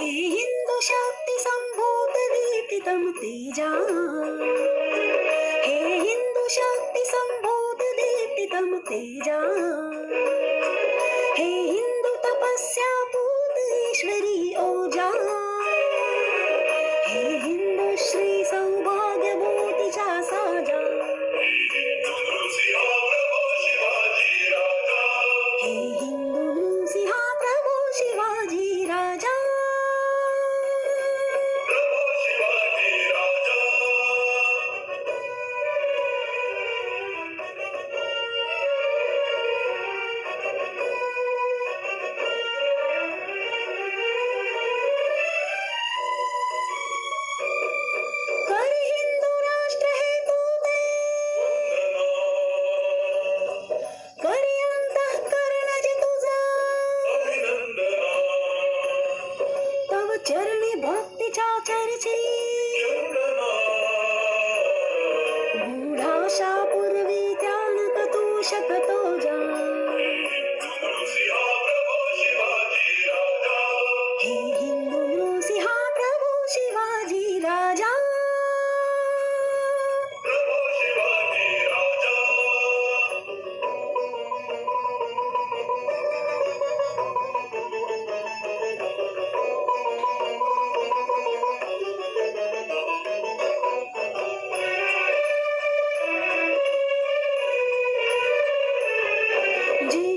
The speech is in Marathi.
हे हिंदू शक्ती संभूत दीप्तितम तेजा, हे हिंदू शक्ती संभूत दीप्तितम तेजा, हे हिंदू तपस्या पूत ईश्वरी ओजा, हे हिंदू श्री सौभाग्यभूतीचा साजा, हे हिंदू नृसिंहा प्रभू शिवाजी राजा. कर हिंदू राष्ट्र हे तुझे, करी अंतःकरण जे तुझा, तव चरणी भक्तीच्या चर्ची, गूढाशा पूर्वी त्यानक तू शकतो जा, हे हिंदू नृसिंहा प्रभू शिवाजी राजा. जी